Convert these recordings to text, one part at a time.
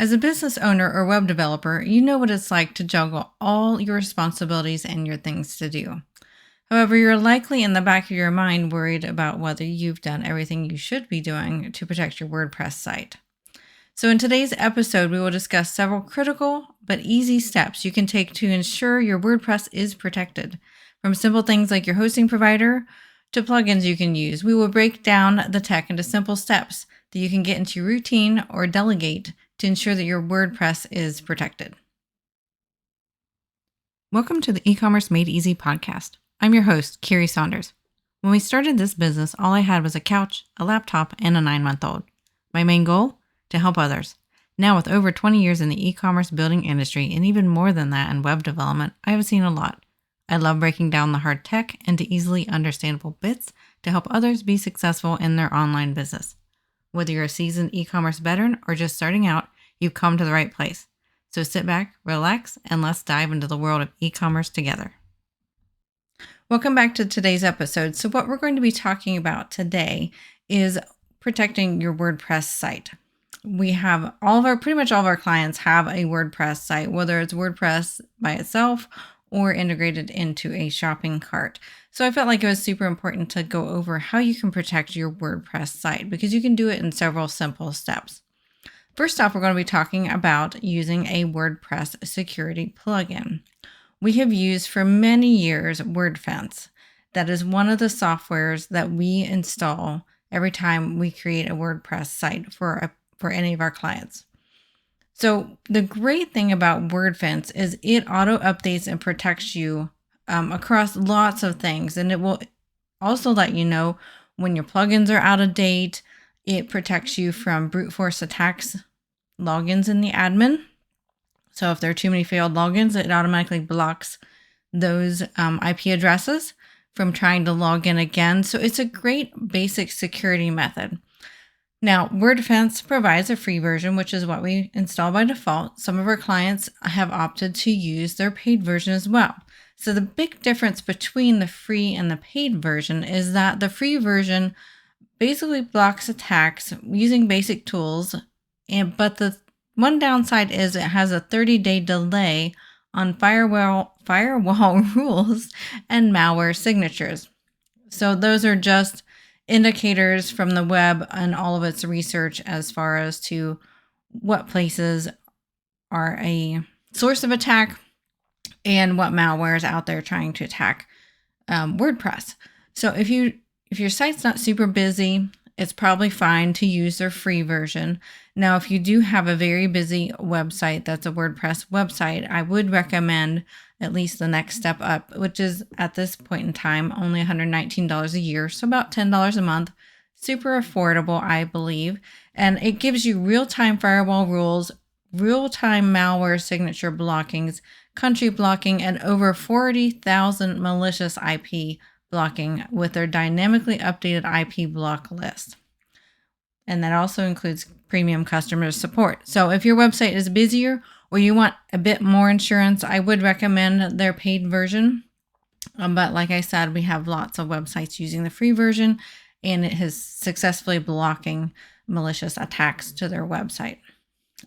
As a business owner or web developer, you know what it's like to juggle all your responsibilities and your things to do. However, you're likely in the back of your mind worried about whether you've done everything you should be doing to protect your WordPress site. So, in today's episode, we will discuss several critical but easy steps you can take to ensure your WordPress is protected. From simple things like your hosting provider to plugins you can use, we will break down the tech into simple steps that you can get into your routine or delegate to ensure that your WordPress is protected. Welcome to the E-commerce Made Easy podcast. I'm your host, Carrie Saunders. When we started this business, all I had was a couch, a laptop, and a 9-month-old. My main goal? To help others. Now, with over 20 years in the e-commerce building industry and even more than that in web development, I have seen a lot. I love breaking down the hard tech into easily understandable bits to help others be successful in their online business. Whether you're a seasoned e-commerce veteran or just starting out, you've come to the right place. So sit back, relax, and let's dive into the world of e-commerce together. Welcome back to today's episode. So what we're going to be talking about today is protecting your WordPress site. We have pretty much all of our clients have a WordPress site, whether it's WordPress by itself or integrated into a shopping cart. So I felt like it was super important to go over how you can protect your WordPress site because you can do it in several simple steps. First off, we're going to be talking about using a WordPress security plugin. We have used for many years WordFence. That is one of the softwares that we install every time we create a WordPress site for any of our clients. So the great thing about WordFence is it auto updates and protects you across lots of things. And it will also let you know when your plugins are out of date. It protects you from brute force attacks, logins in the admin. So if there are too many failed logins, it automatically blocks those IP addresses from trying to log in again. So it's a great basic security method. Now, WordFence provides a free version, which is what we install by default. Some of our clients have opted to use their paid version as well. So the big difference between the free and the paid version is that the free version basically blocks attacks using basic tools, but the one downside is it has a 30-day delay on firewall rules and malware signatures. So those are just indicators from the web and all of its research as far as to what places are a source of attack and what malware is out there trying to attack WordPress. So if your site's not super busy, it's probably fine to use their free version. Now, if you do have a very busy website that's a WordPress website, I would recommend at least the next step up, which is at this point in time only $119 a year, so about $10 a month. Super affordable, I believe. And it gives you real-time firewall rules, real-time malware signature blockings, country blocking, and over 40,000 malicious IP blocking with their dynamically updated IP block list. And that also includes premium customer support. So if your website is busier or you want a bit more insurance, I would recommend their paid version. But like I said, we have lots of websites using the free version, and it is successfully blocking malicious attacks to their website.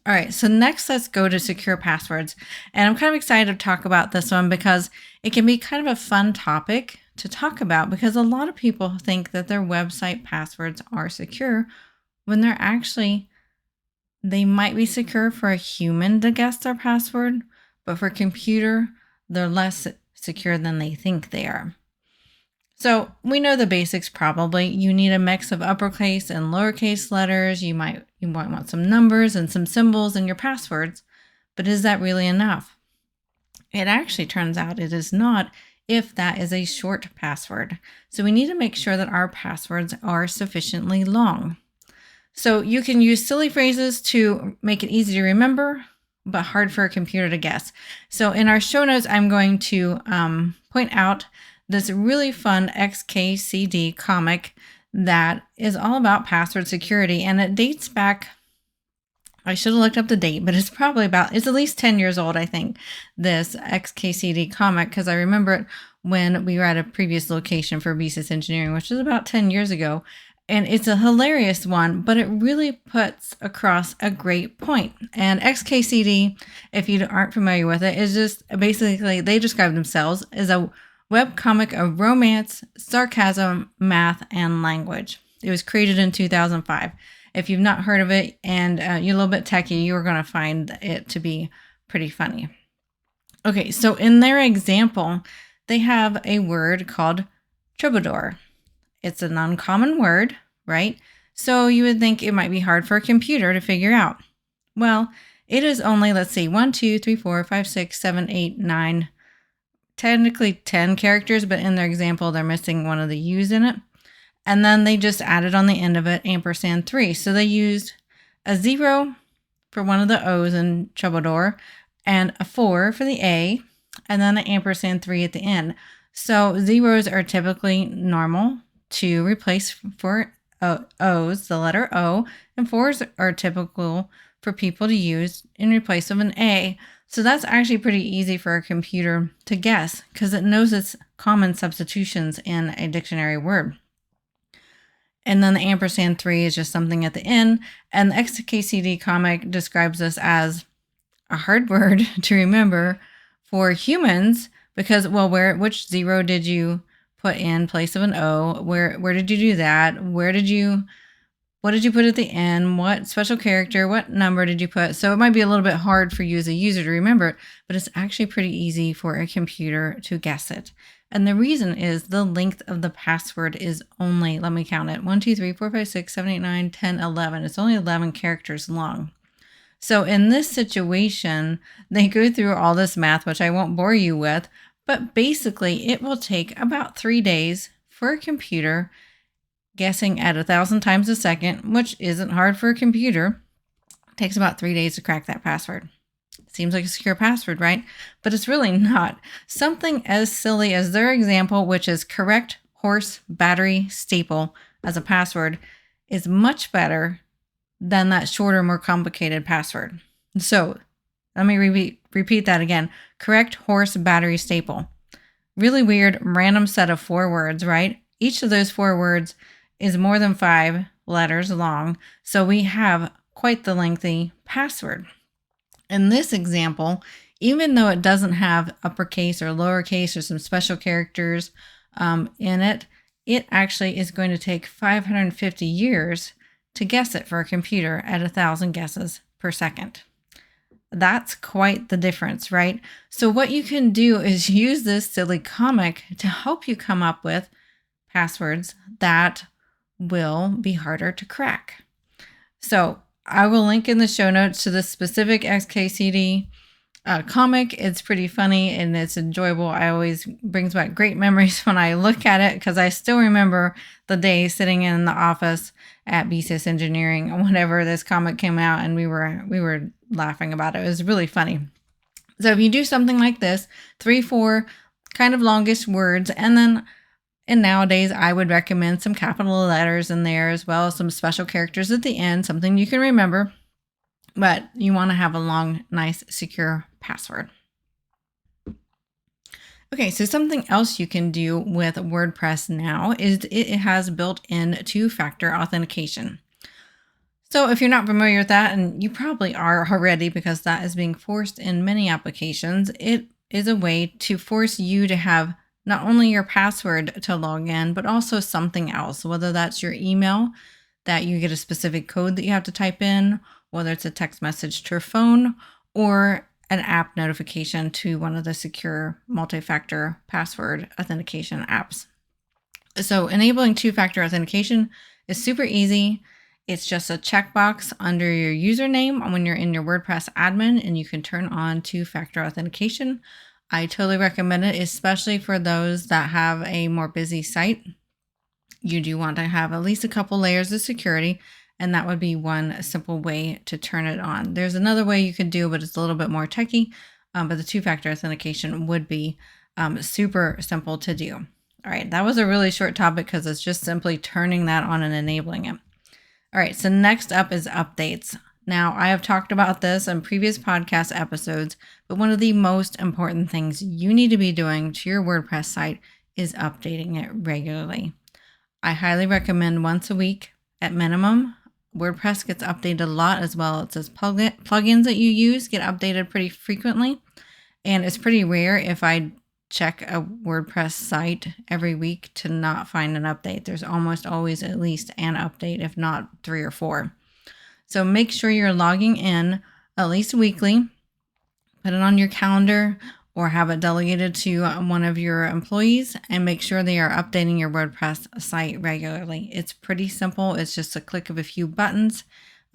All right, so next let's go to secure passwords. And I'm kind of excited to talk about this one because it can be kind of a fun topic to talk about because a lot of people think that their website passwords are secure when they might be secure for a human to guess their password, but for a computer, they're less secure than they think they are. So we know the basics probably. You need a mix of uppercase and lowercase letters. You might want some numbers and some symbols in your passwords, but is that really enough? It actually turns out it is not if that is a short password. So we need to make sure that our passwords are sufficiently long. So you can use silly phrases to make it easy to remember, but hard for a computer to guess. So in our show notes, I'm going to point out this really fun XKCD comic that is all about password security. And it dates back, I should have looked up the date, but it's at least 10 years old, I think, this XKCD comic, because I remember it when we were at a previous location for BSys Engineering, which was about 10 years ago. And it's a hilarious one, but it really puts across a great point. And XKCD, if you aren't familiar with it, is just basically they describe themselves as a web comic of romance, sarcasm, math, and language. It was created in 2005. If you've not heard of it and you're a little bit techie, you're going to find it to be pretty funny. Okay, so in their example, they have a word called troubadour. It's an uncommon word, right? So you would think it might be hard for a computer to figure out. Well, it is only, let's see, 1, 2, 3, 4, 5, 6, 7, 8, 9, technically 10 characters, but in their example, they're missing one of the U's in it. And then they just added on the end of it ampersand 3. So they used a 0 for one of the O's in troubadour and a 4 for the A, and then an ampersand 3 at the end. So zeros are typically normal to replace for O's, the letter O, and 4s are typical for people to use in place of an A. So that's actually pretty easy for a computer to guess because it knows its common substitutions in a dictionary word. And then the ampersand 3 is just something at the end. And the XKCD comic describes this as a hard word to remember for humans because, well, which 0 did you put in place of an O? Where did you do that? What did you put at the end? What special character? What number did you put? So it might be a little bit hard for you as a user to remember it, but it's actually pretty easy for a computer to guess it. And the reason is the length of the password is only, let me count it, 1, 2, 3, 4, 5, 6, 7, 8, 9, 10, 11. It's only 11 characters long. So in this situation, they go through all this math, which I won't bore you with, but basically it will take about 3 days for a computer guessing at 1,000 times a second, which isn't hard for a computer. It takes about 3 days to crack that password. Seems like a secure password, right? But it's really not. Something as silly as their example, which is correct horse battery staple as a password, is much better than that shorter, more complicated password. So let me repeat that again. Correct horse battery staple. Really weird, random set of 4 words, right? Each of those 4 words is more than 5 letters long. So we have quite the lengthy password. In this example, even though it doesn't have uppercase or lowercase or some special characters in it, it actually is going to take 550 years to guess it for a computer at 1,000 guesses per second. That's quite the difference, right? So what you can do is use this silly comic to help you come up with passwords that will be harder to crack. So I will link in the show notes to this specific XKCD comic. It's pretty funny and it's enjoyable. I always brings back great memories when I look at it because I still remember the day sitting in the office at BSys Engineering whenever this comic came out, and we were laughing about it. It was really funny. So if you do something like this, 3, 4 kind of longish words, and nowadays I would recommend some capital letters in there as well as some special characters at the end, something you can remember, but you want to have a long, nice, secure password. Okay, so something else you can do with WordPress now is it has built-in two-factor authentication. So if you're not familiar with that, and you probably are already because that is being forced in many applications, it is a way to force you to have not only your password to log in, but also something else, whether that's your email, that you get a specific code that you have to type in, whether it's a text message to your phone, or an app notification to one of the secure multi-factor password authentication apps. So enabling two-factor authentication is super easy. It's just a checkbox under your username when you're in your WordPress admin, and you can turn on two-factor authentication. I totally recommend it, especially for those that have a more busy site. You do want to have at least a couple layers of security, and that would be one simple way to turn it on. There's another way you could do, but it's a little bit more techy, but the two-factor authentication would be super simple to do. All right, that was a really short topic because it's just simply turning that on and enabling it. All right, so next up is updates. Now, I have talked about this in previous podcast episodes, but one of the most important things you need to be doing to your WordPress site is updating it regularly. I highly recommend once a week at minimum. WordPress gets updated a lot as well. It says plugins that you use get updated pretty frequently. And it's pretty rare if I check a WordPress site every week to not find an update. There's almost always at least an update, if not 3 or 4. So make sure you're logging in at least weekly. Put it on your calendar or have it delegated to one of your employees, and make sure they are updating your WordPress site regularly. It's pretty simple. It's just a click of a few buttons.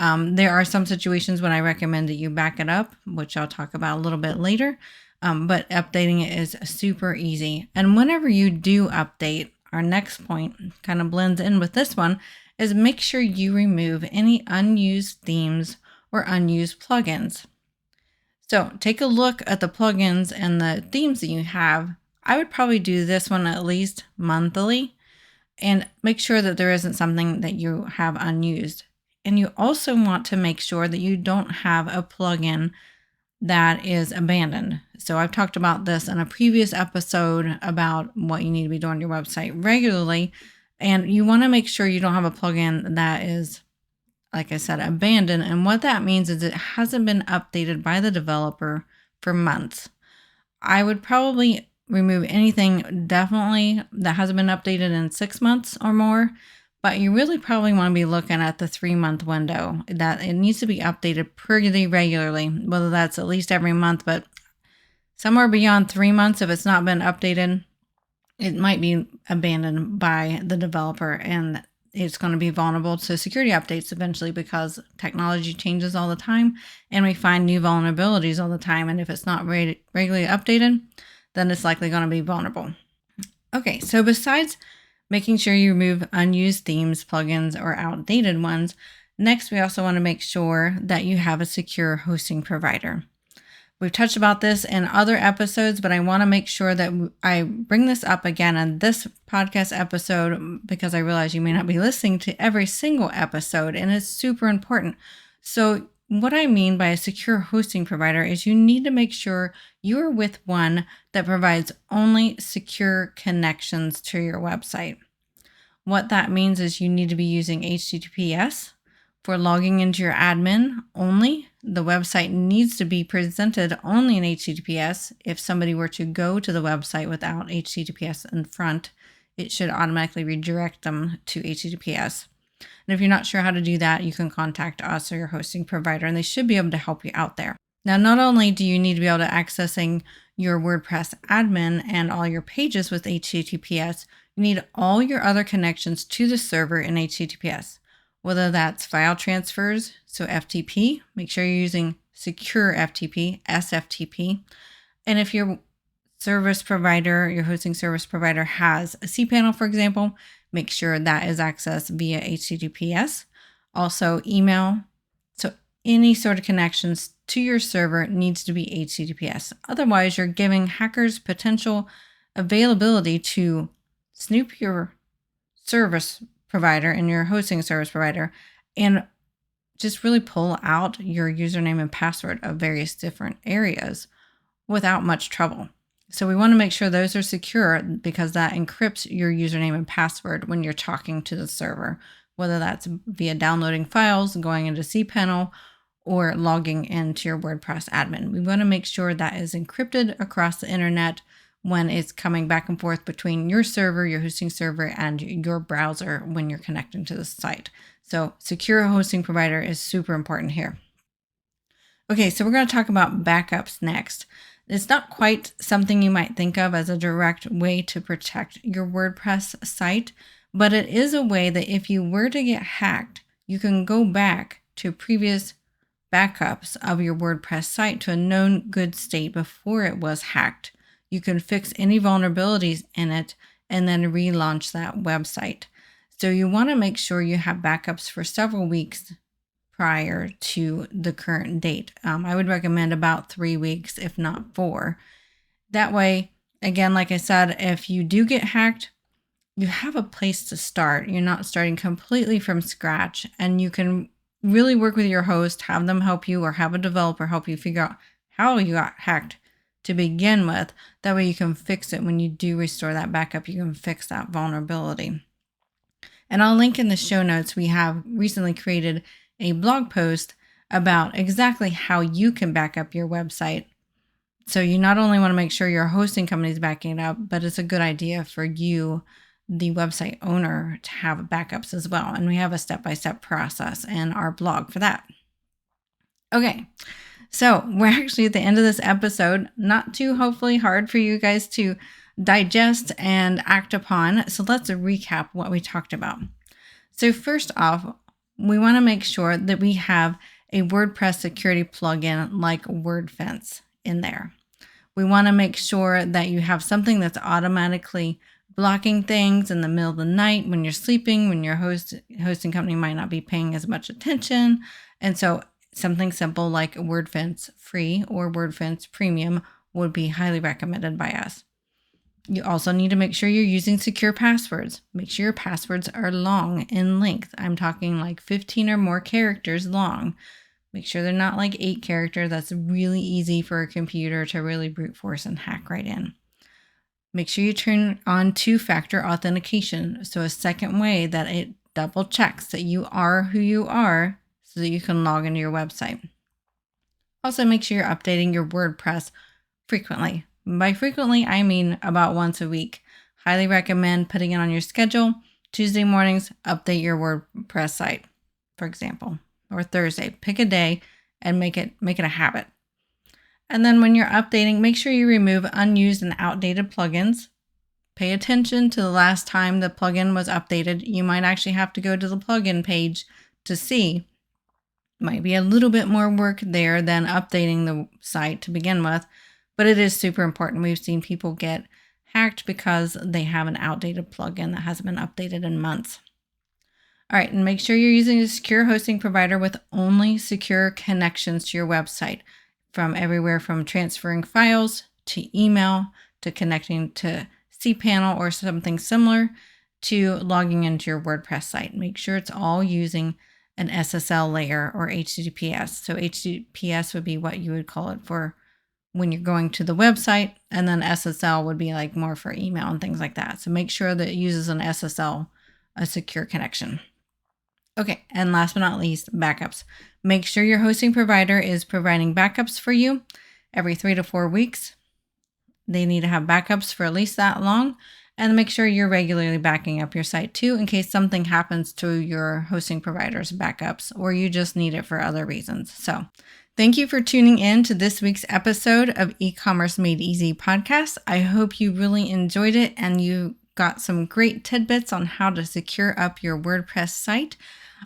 There are some situations when I recommend that you back it up, which I'll talk about a little bit later. But updating it is super easy. And whenever you do update, our next point kind of blends in with this one, is make sure you remove any unused themes or unused plugins. So take a look at the plugins and the themes that you have. I would probably do this one at least monthly and make sure that there isn't something that you have unused. And you also want to make sure that you don't have a plugin that is abandoned. So I've talked about this in a previous episode about what you need to be doing on your website regularly. And you want to make sure you don't have a plugin that is, like I said, abandoned. And what that means is it hasn't been updated by the developer for months. I would probably remove anything definitely that hasn't been updated in 6 months or more, but you really probably want to be looking at the 3-month window, that it needs to be updated pretty regularly, whether that's at least every month, but somewhere beyond 3 months, if it's not been updated, it might be abandoned by the developer, and it's going to be vulnerable to security updates eventually, because technology changes all the time and we find new vulnerabilities all the time. And if it's not regularly updated, then it's likely going to be vulnerable. Okay, so besides making sure you remove unused themes, plugins, or outdated ones, next we also want to make sure that you have a secure hosting provider. We've touched about this in other episodes, but I want to make sure that I bring this up again on this podcast episode, because I realize you may not be listening to every single episode, and it's super important. So what I mean by a secure hosting provider is you need to make sure you're with one that provides only secure connections to your website. What that means is you need to be using HTTPS for logging into your admin only. The website needs to be presented only in HTTPS. If somebody were to go to the website without HTTPS in front, it should automatically redirect them to HTTPS. And if you're not sure how to do that, you can contact us or your hosting provider, and they should be able to help you out there. Now, not only do you need to be able to accessing your WordPress admin and all your pages with HTTPS, you need all your other connections to the server in HTTPS. Whether that's file transfers, so FTP, make sure you're using secure FTP, SFTP. And if your service provider, your hosting service provider has a cPanel, for example, make sure that is accessed via HTTPS. Also email. So any sort of connections to your server needs to be HTTPS. Otherwise, you're giving hackers potential availability to snoop your service provider and your hosting service provider and just really pull out your username and password of various different areas without much trouble. So we want to make sure those are secure, because that encrypts your username and password when you're talking to the server, whether that's via downloading files, going into cPanel, or logging into your WordPress admin. We want to make sure that is encrypted across the internet when it's coming back and forth between your server, your hosting server, and your browser when you're connecting to the site. So secure hosting provider is super important here. Okay, so we're going to talk about backups next. It's not quite something you might think of as a direct way to protect your WordPress site, but it is a way that if you were to get hacked, you can go back to previous backups of your WordPress site to a known good state before it was hacked. You can fix any vulnerabilities in it and then relaunch that website. So you want to make sure you have backups for several weeks prior to the current date. I would recommend about 3 weeks, if not 4. That way, again, like I said, if you do get hacked, you have a place to start. You're not starting completely from scratch, and you can really work with your host, have them help you, or have a developer help you figure out how you got hacked to begin with. That way you can fix it when you do restore that backup. You can fix that vulnerability. And I'll link in the show notes. We have recently created a blog post about exactly how you can back up your website. So you not only want to make sure your hosting company is backing it up, but it's a good idea for you, the website owner, to have backups as well. And we have a step-by-step process in our blog for that. Okay, so we're actually at the end of this episode. Not too hopefully hard for you guys to digest and act upon. So let's recap what we talked about. So first off, we want to make sure that we have a WordPress security plugin like WordFence in there. We want to make sure that you have something that's automatically blocking things in the middle of the night when you're sleeping, when your hosting company might not be paying as much attention. And so something simple like WordFence Free or WordFence Premium would be highly recommended by us. You also need to make sure you're using secure passwords. Make sure your passwords are long in length. I'm talking like 15 or more characters long. Make sure they're not like 8 characters. That's really easy for a computer to really brute force and hack right in. Make sure you turn on 2-factor authentication. So a second way that it double checks that you are who you are so that you can log into your website. Also, make sure you're updating your WordPress frequently. By frequently, I mean about once a week. Highly recommend putting it on your schedule. Tuesday mornings, update your WordPress site, for example, or Thursday. Pick a day and make it a habit. And then when you're updating, make sure you remove unused and outdated plugins. Pay attention to the last time the plugin was updated. You might actually have to go to the plugin page to see. Might be a little bit more work there than updating the site to begin with. But it is super important. We've seen people get hacked because they have an outdated plugin that hasn't been updated in months. All right, and make sure you're using a secure hosting provider with only secure connections to your website, from everywhere from transferring files to email to connecting to cPanel or something similar to logging into your WordPress site. Make sure it's all using an SSL layer or HTTPS. So HTTPS would be what you would call it for when you're going to the website, and then SSL would be like more for email and things like that. So make sure that it uses an SSL, a secure connection. Okay, and last but not least, backups. Make sure your hosting provider is providing backups for you every 3 to 4 weeks. They need to have backups for at least that long, and make sure you're regularly backing up your site too in case something happens to your hosting provider's backups or you just need it for other reasons. So thank you for tuning in to this week's episode of E-Commerce Made Easy podcast. I hope you really enjoyed it and you got some great tidbits on how to secure up your WordPress site.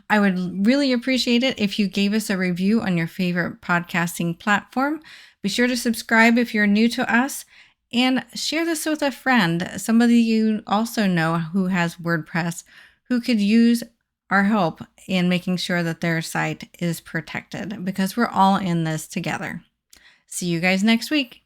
I would really appreciate it if you gave us a review on your favorite podcasting platform. Be sure to subscribe if you're new to us and share this with a friend, somebody you also know who has WordPress, who could use our help in making sure that their site is protected, because we're all in this together. See you guys next week.